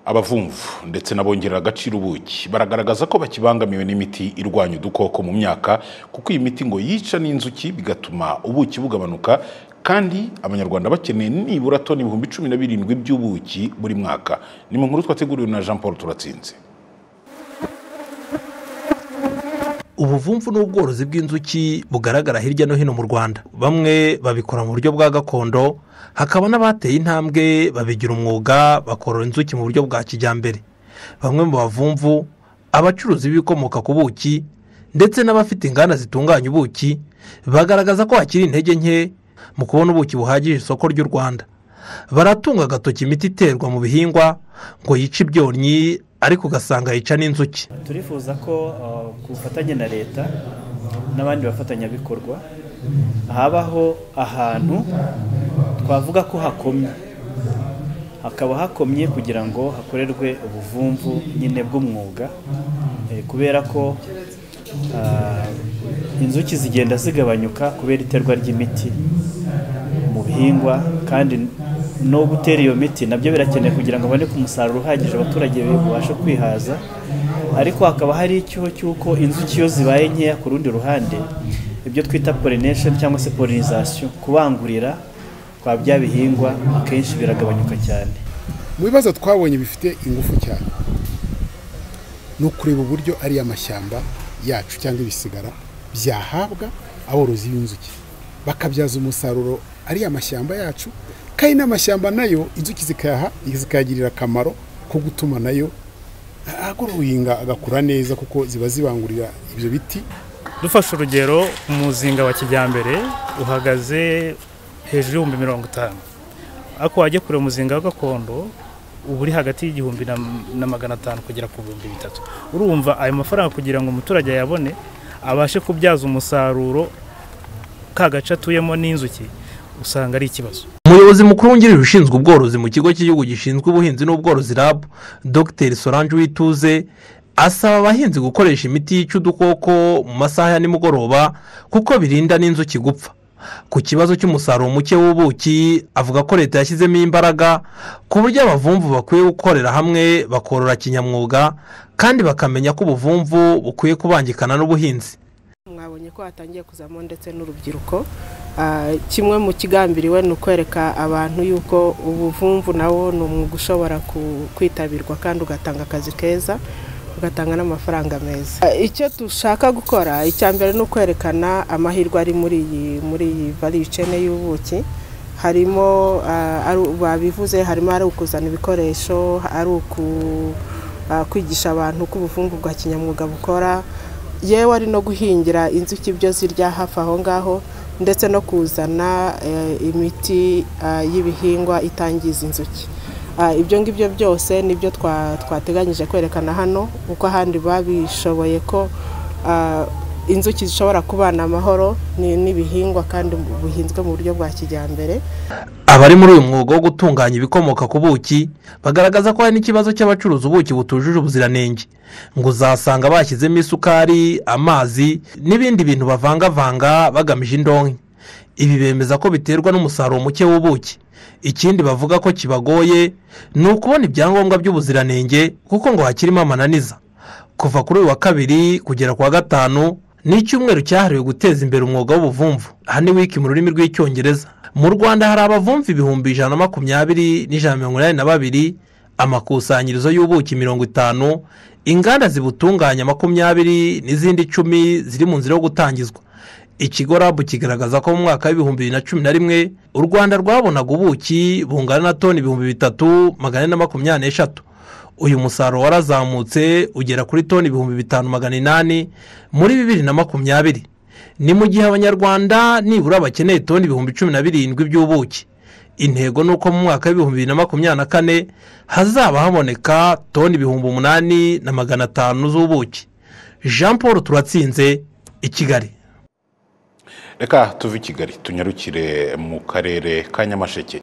Abavumvu ndetse nabongerera agaciro ubuki baragaragaza ko bakibangamiwe n'imiti irwanya udukoko mu myaka kuko iyi miti ngo yica n'inzuki bigatuma ubuki bugabanuka kandi abanyarwanda bakeneye nibura toni 17,000 by'ubuki buri mwaka. Ni mu nkuru twateguriwe na Jean Paul Turatsinze. Ubuvumvu n'ubworozi bw'inzuki bugaragara hirya no hino mu Rwanda. Bamwe babikora mu buryo bwa gakondo, hakaba n'abateye intambwe babigira umwuga bakorora inzuki mu buryo bwa kijyambere. Bamwe mu bavumvu, abacuruzi b'ibikomoka ku buki ndetse n'abafite inganda zitunganya ubuki bagaragaza ko hakiri intege nke mu kubona ubuki buhagije isoko ry'u Rwanda. Baratunga agatoki imiti iterwa mu bihingwa ngo yice ibyonnyi ariko ugasanga yica n'inzuki. Turifuza ko ku bufatanye na leta n'abandi bafatanyabikorwa habaho ahantu twavuga ko hakaba hakomye kugira ngo hakorerwe ubuvumvu nyine bw'umwuga, kubera ko inzuki zigenda zigabanyuka kubera iterwa ry'imiti mu bihingwa, kandi no gutera iyo miti nabyo birakenewe kugira ngo babone umusaruro uhagije abaturage babashe kwihaza. Ariko hakaba hari icyuho cy'uko inzuki iyo zibaye nkeya ku rundi ruhande, ibyo twita pollination cyangwa se pollinisation, kubangurira kwa bya bihingwa akenshi biragabanyuka cyane. Mu bibazo twabonye bifite ingufu cyane no kureba uburyo ari amashyamba yacu cyangwa ibisigara byahabwa aborozi b'inzuki bakabyaza umusaruro ari amashyamba yacu, kandi n'amashyamba nayo inzuki zikayagirira akamaro ko gutuma nayo agorohinga agakura neza kuko ziba zibangurira ibyo biti. Dufashe urugero, umuzinga wa kijyambere uhagaze hejuru y'50,000, ako wajya kure umuzinga wa gakondo ubu uri hagati y'1,500 kugera ku 3,000. Urumva ayo mafaranga kugira ngo umuturage yabone abashe kubyaza umusaruro ka gace atuyemo n'inzuki usanga ari ikibazo. Umuyobozi mukuru wungirije ushinzwe ubworozi mu kigo cy'igihugu gishinzwe ubuhinzi n'ubworozi RAB, Dr Solange Uwituze, asaba abahinzi gukoresha imiti yica udukoko mu masaha ya nimugoroba kuko birinda n'inzuki gupfa. Ku kibazo cy'umusaruro muke w'ubuki avuga ko leta yashyizemo imbaraga ku buryo abavumvu bakwiye gukorera hamwe bakorora kinyamwuga kandi bakamenya ko ubuvumvu bukwiye kubangikana n'ubuhinzi. Mwabonye ko hatangiye kuzamo ndetse n'urubyiruko, kimwe mu kigambiriwe ni ukwereka abantu yuko ubuvumvu nawo ni umwuga ushobora kwitabirwa kandi ugatanga akazi keza, ugatanga n'amafaranga meza. Icyo dushaka gukora icyambere ni ukwerekana amahirwe ari muri iyi value chain y'ubuki. Harimo babivuze, harimo ari ukuzana ibikoresho, ari kwigisha abantu ko ubuvumvu bwa kinyamwuga bukora, yewe ari no guhingira inzuki ibyo zirya hafi aho ngaho, ndetse no kuzana imiti y'ibihingwa itangiza inzuki. Ibyo ngibyo byose nibyo twateganyije kwerekana hano, uko ahandi babishoboye ko inzuki zishobora kubana amahoro n'ibihingwa kandi buhinzwe mu buryo bwa kijyambere. Abari muri uyu mwuga wo gutunganya ibikomoka ku buki bagaragaza ko hari n'ikibazo cy'abacuruza ubuki butujuje ubuziranenge, ngo uzasanga bashyizemo isukari, amazi n'ibindi bintu bavangavanga bagamije indonke. Ibi bemeza ko biterwa n'umusaruro muke w'ubuki. Ikindi bavuga ko kibagoye ni ukubona ibyangombwa by'ubuziranenge kuko ngo hakirimo amananiza. Kuva kuri uyu wa kabiri kugera ku wa gatanu ni icyumweru cyahariwe guteza imbere umwuga w'ubuvumvu, aha ni wiki mu rurimi rw'icyongereza. Mu Rwanda hari abavumvu 120,182, amakusanyirizo y'ubuki 50, inganda zibutunganya 20 n'izindi 10 ziri mu nzira yo gutangizwa. Ikigo RAB kigaragaza ko mu mwaka wa 2011 u Rwanda rwabonaga ubuki bungana na toni 3,423. Uyu musaruro warazamutse ugera kuri toni 5,800 muri 2020. Ni mu gihe abanyarwanda nibura bakeneye toni 17,000 by'ubuki. Intego nuko mu mwaka wa 2024 hazaba haboneka toni 8,500 z'ubuki. Jean Paul Turatsinze, i Kigali. Reka tuve i Kigali tunyarukire mu karere ka Nyamasheke.